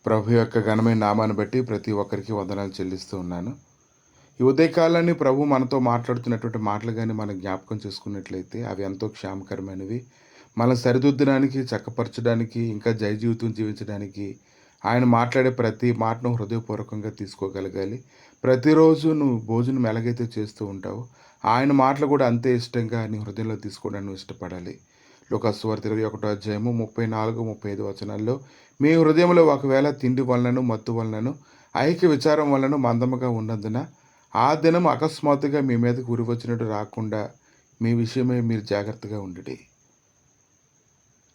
ప్రభు యొక్క ఘనమైన నామాన్ని బట్టి ప్రతి ఒక్కరికి వందనాలు చెల్లిస్తూ ఉన్నాను. ఈ ఉదయకాలాన్ని ప్రభు మనతో మాట్లాడుతున్నటువంటి మాటలు కానీ మనం జ్ఞాపకం చేసుకున్నట్లయితే అవి ఎంతో క్షేమకరమైనవి. మనం సరిదిద్దడానికి, చక్కపరచడానికి, ఇంకా జయ జీవితం జీవించడానికి ఆయన మాట్లాడే ప్రతి మాటను హృదయపూర్వకంగా తీసుకోగలగాలి. ప్రతిరోజు నువ్వు భోజనం ఎలాగైతే చేస్తూ ఉంటావో ఆయన మాటలు కూడా అంతే ఇష్టంగా నీ హృదయంలో తీసుకోవడానికి నువ్వు ఇష్టపడాలి. లూకాసు సువార్త 21వ అధ్యాయము 34, 35 వచనాల్లో, మీ హృదయంలో ఒకవేళ తిండి వలనను, మత్తు వలనను, ఐక్య విచారం వలన మందముగా ఉన్నందున ఆ దినం అకస్మాత్తుగా మీ మీదకు ఉరి వచ్చినట్టు రాకుండా మీ విషయమై మీరు జాగ్రత్తగా ఉండుడి.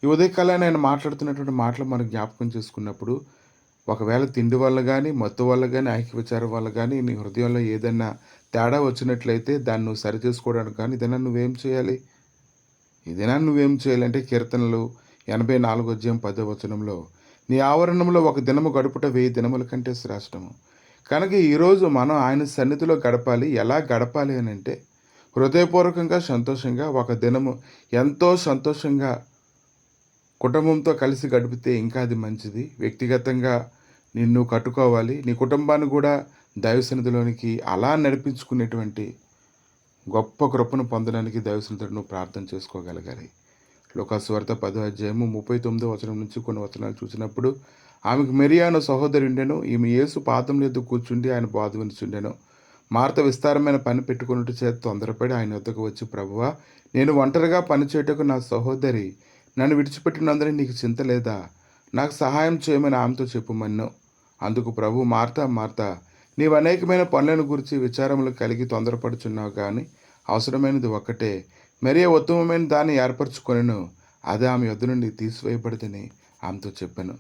ఈ ఉదయకాలాన్ని ఆయన మాట్లాడుతున్నటువంటి మాటలు మనం జ్ఞాపకం చేసుకున్నప్పుడు, ఒకవేళ తిండి వల్ల కానీ, మత్తు వల్ల కానీ, ఐక్య విచారం వల్ల కానీ నీ హృదయంలో ఏదైనా తేడా వచ్చినట్లయితే దాన్ని నువ్వు సరిచేసుకోవడానికి కానీ ఇదైనా నువ్వేం చేయాలి? నువ్వేం చేయాలంటే కీర్తనలు 84 అధ్యాయం 10వ వచనంలో, నీ ఆవరణంలో ఒక దినము గడుపుట 1000 దినముల కంటే శ్రేష్టము. కనుక ఈరోజు మనం ఆయన సన్నిధిలో గడపాలి. ఎలా గడపాలి అని అంటే హృదయపూర్వకంగా, సంతోషంగా, ఒక దినము ఎంతో సంతోషంగా కుటుంబంతో కలిసి గడిపితే ఇంకా అది మంచిది. వ్యక్తిగతంగా నిన్ను కట్టుకోవాలి, నీ కుటుంబాన్ని కూడా దైవ సన్నిధిలోనికి అలా నడిపించుకునేటువంటి గొప్ప కృపను పొందడానికి దైవసన్నిధిలో నువ్వు ప్రార్థన చేసుకోగలగాలి. లూకాసు సువార్త 10వ అధ్యాయము 39వ వచనం నుంచి కొన్ని వచనాలు చూసినప్పుడు, ఆమెకు మరియ అను సహోదరి ఉండెను. ఈమె యేసు పాదముల యొద్ద కూర్చుండి ఆయన బోధ వినుచుండెను. మార్త విస్తారమైన పని పెట్టుకున్నట్టు చేత తొందరపడి ఆయన వద్దకు వచ్చి, ప్రభువా, నేను ఒంటరిగా పనిచేయటకు నా సహోదరి నన్ను విడిచిపెట్టినందున నీకు చింత లేదా? నాకు సహాయం చేయమని ఆమెతో చెప్పుమన్ను. అందుకు ప్రభు, మార్తా మార్తా, నీవు అనేకమైన పనులను గురించి విచారములు కలిగి తొందరపడుచున్నావు, కానీ అవసరమైనది ఒక్కటే. మరియ ఉత్తమమైన దాన్ని ఏర్పరచుకొనెను, అది ఆమె యొద్ద నుండి తీసివేయబడదని ఆమెతో చెప్పాను.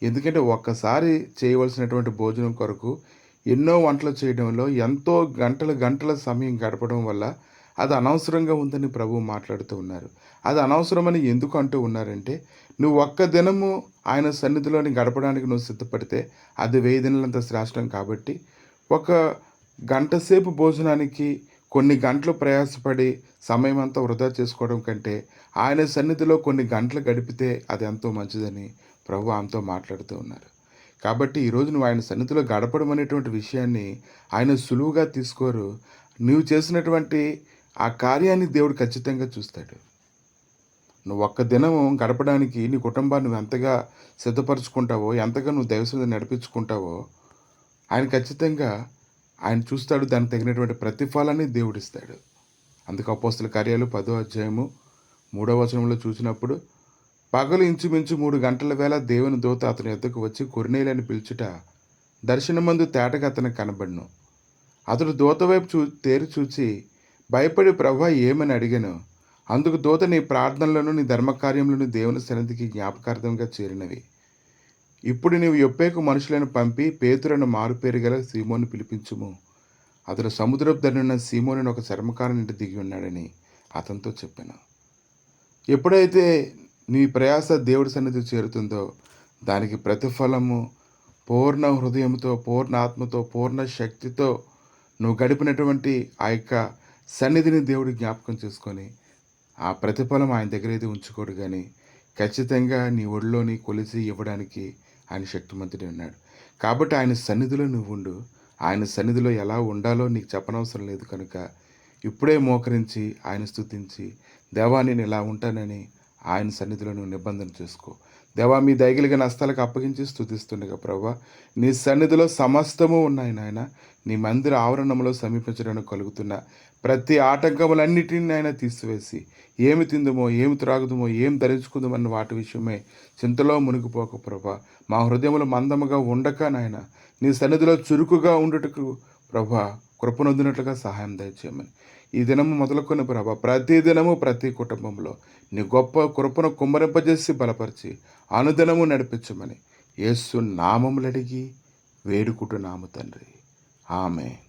ఎందుకంటే ఒక్కసారి చేయవలసినటువంటి భోజనం కొరకు ఎన్నో వంటలు చేయడంలో ఎంతో గంటల సమయం గడపడం వల్ల అది అనవసరంగా ఉందని ప్రభు మాట్లాడుతూ ఉన్నారు. అది అనవసరమని ఎందుకు అంటూ ఉన్నారంటే, నువ్వు ఒక్క దినము ఆయన సన్నిధిలోని గడపడానికి నువ్వు సిద్ధపడితే అది 1000 దినాలంత శ్రేష్టం. కాబట్టి ఒక గంట సేపు భోజనానికి కొన్ని గంటలు ప్రయాసపడి సమయం అంతా వృధా చేసుకోవడం కంటే ఆయన సన్నిధిలో కొన్ని గంటలు గడిపితే అది ఎంతో మంచిదని ప్రభు ఆమెతో మాట్లాడుతూ ఉన్నారు. కాబట్టి ఈరోజు నువ్వు ఆయన సన్నిధిలో గడపడం అనేటువంటి విషయాన్ని ఆయన సులువుగా తీసుకోరు. నువ్వు చేసినటువంటి ఆ కార్యాన్ని దేవుడు ఖచ్చితంగా చూస్తాడు. నువ్వు ఒక్క దినము గడపడానికి నీ కుటుంబాన్ని నువ్వు ఎంతగా సిద్ధపరచుకుంటావో, ఎంతగా నువ్వు దైవసన్నిధిని నడిపించుకుంటావో ఆయన ఖచ్చితంగా ఆయన చూస్తాడు. దానికి తగినటువంటి ప్రతిఫలాన్ని దేవుడిస్తాడు. అందుకు అపోస్తల కార్యాలు 10వ అధ్యాయము 3వ వచనంలో చూసినప్పుడు, పగలు ఇంచుమించు 3 గంటల వేళ దేవుని దూత అతని యొద్దకు వచ్చి కొర్నేలిని పిలుచుట దర్శనమందు తేటగా అతనికి కనబడును. అతడు దూత వైపు తేరి చూచి భయపడి, ప్రభువా, ఏమని అడిగాను. అందుకు దూత, నీ ప్రార్థనలను, నీ ధర్మకార్యములను దేవుని సన్నిధికి జ్ఞాపకార్థంగా చేరినవి. ఇప్పుడు నీవు యొప్పేకు మనుషులను పంపి పేతురును మారుపేరు గల సీమోను పిలిపించుము. అతడు సముద్రపు ధనున్న సీమోనుని ఒక చర్మకారుని ఇంటి దిగి ఉన్నాడని అతనితో చెప్పాను. ఎప్పుడైతే నీ ప్రయాస దేవుడి సన్నిధి చేరుతుందో దానికి ప్రతిఫలము పూర్ణ హృదయంతో, పూర్ణ ఆత్మతో, పూర్ణ శక్తితో నువ్వు గడిపినటువంటి ఆ యొక్క సన్నిధిని దేవుడు జ్ఞాపకం చేసుకొని ఆ ప్రతిఫలం ఆయన దగ్గర అయితే ఉంచుకోడు, కానీ ఖచ్చితంగా నీ ఒడిలోని కొలిసి ఇవ్వడానికి ఆయన శక్తిమంతుడే ఉన్నాడు. కాబట్టి ఆయన సన్నిధిలో నువ్వు ఉండు. ఆయన సన్నిధిలో ఎలా ఉండాలో నీకు చెప్పనవసరం లేదు. కనుక ఇప్పుడే మోకరించి ఆయన స్తుతించి, దేవా, నేను ఇలా ఉంటానని ఆయన సన్నిధిలో నువ్వు నిబంధన చేసుకో. దేవా, మీ దయగలిగిన హస్తాలకు అప్పగించి స్తుతిస్తుండగా, ప్రభువా, నీ సన్నిధిలో సమస్తము ఉన్నాయి నాయన. నీ మందిర ఆవరణంలో సమీపించడానికి కలుగుతున్న ప్రతి ఆటంకములన్నిటిని ఆయన తీసివేసి, ఏమి తిందుమో, ఏమి త్రాగుదుమో, ఏం ధరించుకుందామన్న వాటి విషయమే చింతలో మునిగిపోక ప్రభా, మా హృదయములు మందముగా ఉండక నాయన నీ సన్నిధిలో చురుకుగా ఉండుటకు ప్రభా కృపనొందినట్లుగా సహాయం దయచేయమని ఈ దినము మొదలుకొని ప్రభా ప్రతి దినము ప్రతి కుటుంబంలో నీ గొప్ప కృపను కుమ్మరింపజేసి బలపరిచి అనుదినము నడిపించమని యేసు నామములడిగి వేడుకుంటున్నాము తండ్రి. ఆమేన్.